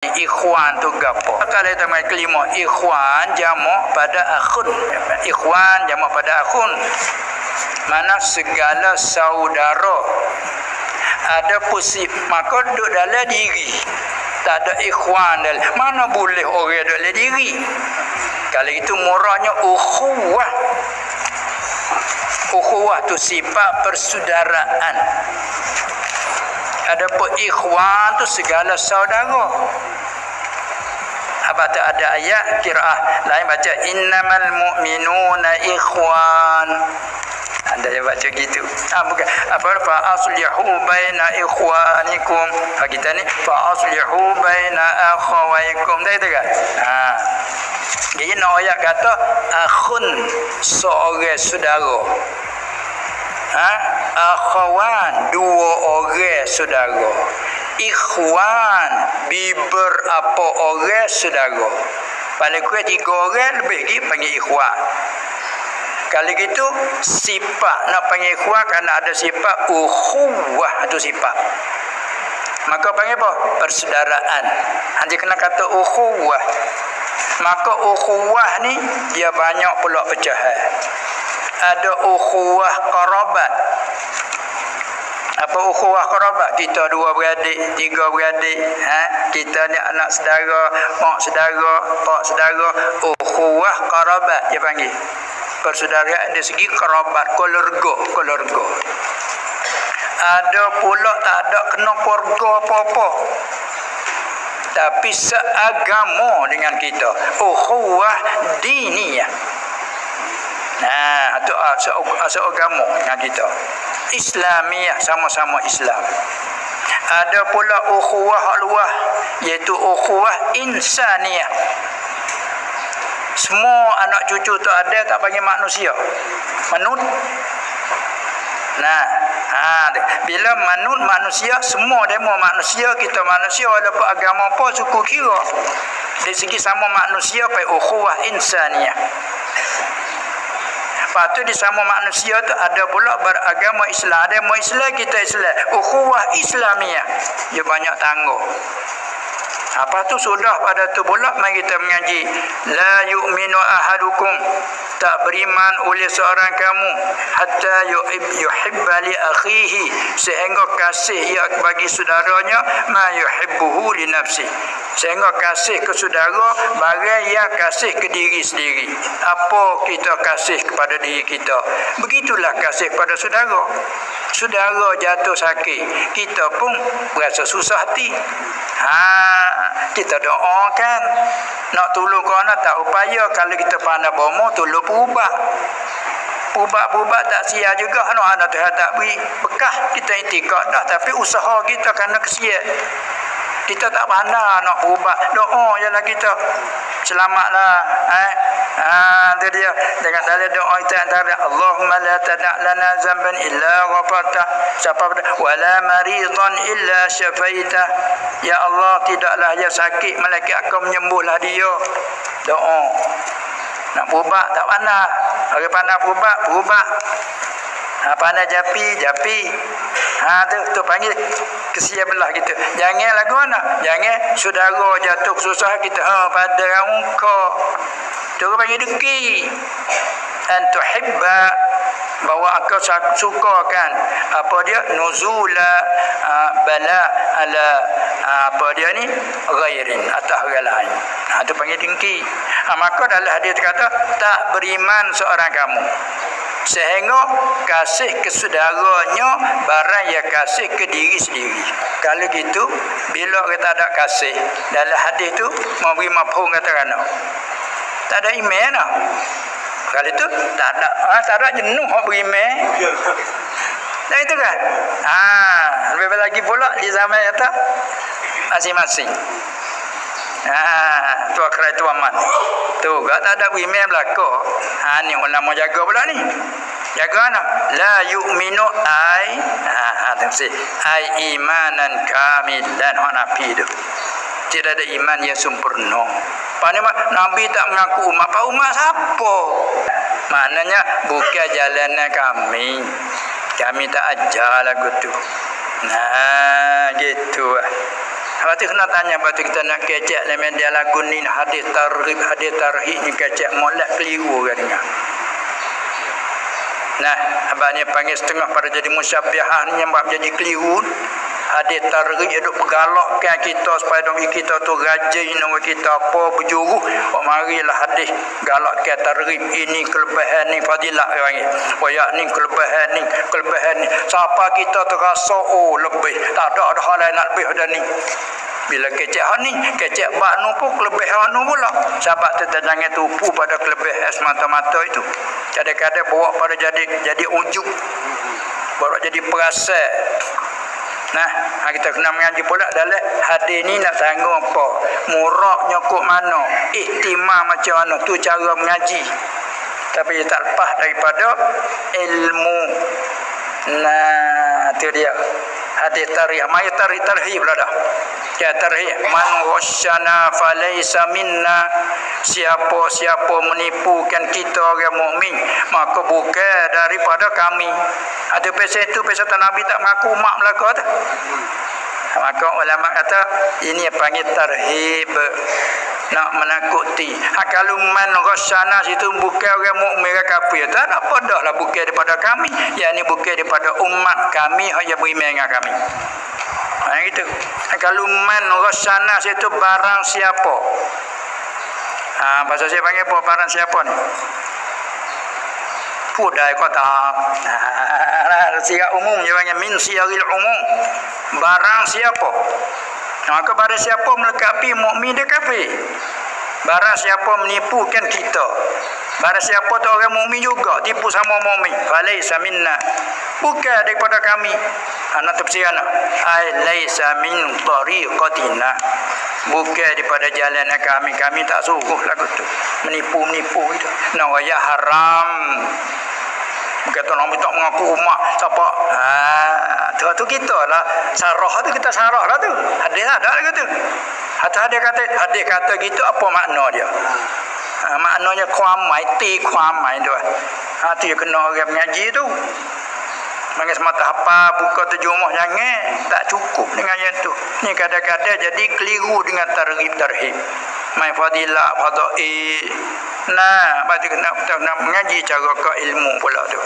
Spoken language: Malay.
Ikhwan tu gapo? Kalau kita mai kelima, ikhwan jamak pada akhun. Ikhwan jamak pada akhun. Mana segala saudara. Ada pusip, maka duduk dalam diri. Tak ada ikhwan dalam. Mana boleh orang duduk dalam diri? Kalau itu murahnya ukhuwah. Ukhuwah tu sifat persaudaraan. Adapun ikhwan tu segala saudara. Apa tu ada ayat qiraah lain baca innamal mu'minuna ikhwan. Ada yang baca gitu. Bukan apa fa aslihu baina ikhwanikum. Kita ni fa aslihu baina akhawaikum. Dah itu kan? Jadi nak ayat kata akhun seorang saudara. Akhawan dua orang saudara. Ikhwan beberapa orang saudara. Paling kurang 3 orang lebih lagi panggil ikhwan. Kalau gitu sifat nak panggil ikhwan kerana ada sifat ukhuwah itu sifat. Maka panggil apa? Persaudaraan. Hanya kena kata ukhuwah. Maka ukhuwah ni dia banyak pula pecahan. Ada ukhuwah qarabat. Apa ukhuwah qarabat? Kita 2 beradik, 3 beradik, kita ni anak saudara, mak saudara, pak saudara, ukhuwah qarabat dia panggil. Persaudaraan dari segi qarabat, keluarga. Ada pula tak ada kena keluarga apa-apa. Tapi seagama dengan kita. Ukhuwah diniyah. Itu asal agama dengan kita. Islamiyah, sama-sama Islam. Ada pula ukhuwah luah, iaitu ukhuwah insaniyah. Semua anak cucu tu ada tak panggil manusia. Manut. Bila manut manusia, semua demo manusia, kita manusia walaupun agama apa suku kira. Dari segi sama manusia pai ukhuwah insaniyah. Lepas tu di sama manusia tu ada pula beragama Islam. Ada yang Islam, kita Islam. Ukhuwah Islamiyah. Dia banyak tangguh. Apa tu sudah pada tu pula mari kita mengaji. La yu'minu ahadukum. Tak beriman oleh seorang kamu hatta yuhibba li akhihi, sehingga kasih ia bagi saudaranya ma yuhibbuhu li nafsi, sehingga kasih ke saudara barang yang kasih ke diri sendiri. Apa kita kasih kepada diri kita, begitulah kasih kepada saudara. Saudara jatuh sakit, kita pun berasa susah hati. Kita doakan nak tolong kerana tak upaya. Kalau kita pandai bomo tolong perubah. Perubah tak sia juga. Anak Tuhan tak beri bekah. Kita intikad dah, tapi usaha kita kerana kesian. Kita tak pandai nak perubah. Doa jelah kita. Selamatlah. Itu dia. Dengan dalam doa kita antara Allahumma la tada' lana zamban illa ghafarta. Siapa wala maridan illa syafaita. Ya Allah, tidaklah dia sakit malaikat akan menyembuhlah dia. Doa. Nak perubah tak pandai. Orang pandai perubah. Pandai japi. Tu panggil kesian belah kita. Jangan lagu anak. Jangan saudara jatuh susah kita. Pada engkau. Tu panggil deki. An tuhibba, bahawa aku sukakan apa dia nuzula bala ala apa dia ni ghairin, atas orang lain. Itu panggil dengki. Maka dalam hadis kata tak beriman seorang kamu sehingga kasih ke saudaranya barang yang kasih ke diri sendiri. Kalau gitu, bila kita ada kasih dalam hadis tu mau beri mafhum kata kan tak ada iman dah. Kalau itu tak ada jenuh hak beriman. Dah itu kan? Lebih lagi pula di zaman kata masing-masing. Tu akhirat tu aman. Tu tak ada beriman belaka. Ni ulama jaga pula ni. Jaga nak la yu'minu tafsir ai imanan kamilan wa nafi tu. Tidak ada iman yang sempurna. Padahal Nabi tak mengaku umat. Apa umat siapa? Maknanya bukan jalanan kami. Kami tak ajar lagu tu. Gitu. Lepas tu kena tanya, lepas tu kita nak kecek dalam media lagu ni, hadis tarhib ni kecek molek keliru kan dengar. Nah, abang ni panggil setengah pada jadi musyabbihah ni yang buat jadi keliru. Hadis targhib duk bergalakkan kita supaya dong kita tu rajin nama kita apa berjuru. Oh marilah hadis galakkan targhib ini kelebihan ni fadilah panggil. Oh ya ni kelebihan ni. Siapa kita terasa oh lebih, tak ada hal lain nak lebih dah ni. Bila kecek ni, kecek bak nu pun kelebihan nu pula. Sebab tu jangan tupu pada kelebihan semata-mata itu. Kadang-kadang bawa pada jadi ujub. Bawa jadi perasaan. Nah, kita kena mengaji pula dalam hadis ni nak tanggung apa? Muraknya kok mana? Ihtimam macam mana? Tu cara mengaji. Tapi tak lepas daripada ilmu. Nah, tu dia. Hadis tarhib. Mai tarhib lah dah. Ya tarhib. Man wasyana falaysa minna. Siapa-siapa menipukan kita orang mukmin, maka bukan daripada kami. Ada pasal itu pasal Nabi tak mengaku mak belaka tu. Maka ulama kata ini panggil tarhib, nak menakuti. Kalau man ghasyana situ bukan orang mukmin ke kafir, tak apa dah lah bukan daripada kami, yakni bukan daripada umat kami yang beriman dengan kami. Gitu. Kalau man ghasyana situ barang siapa. Bahasa saya panggil apa barang siapa ni? Pudai kota. Siap umum dia panggil min siyaril umum. Barang siapa? Maka barang siapa melekapi mukmin dia kafir. Barang siapa menipukan kita. Barang siapa tu orang mukmin juga tipu sama mukmin. Falaisa minna. Bukan daripada kami. Anak tafsir anak. Ai laisa min tariqatina. Bukan daripada jalan kami. Kami tak suruh lagu tu. Menipu itu. Nawaya haram. Kata Nabi tak mengaku umat siapa. Tu kita lah. Sarah tu kita sarah lah tu. Hadis ada lagu tu. Hadis kata gitu apa makna dia? Maknanya kuamai, kuamai tu. Tu yang kena orang mengaji tu. Mangis semata apa buka terjemah jangan tak cukup dengan yang tu. Ni kadang-kadang jadi keliru dengan tarhib. Mai fadilah fadail. Nah, berarti kena mengaji cara ke ilmu pula tu.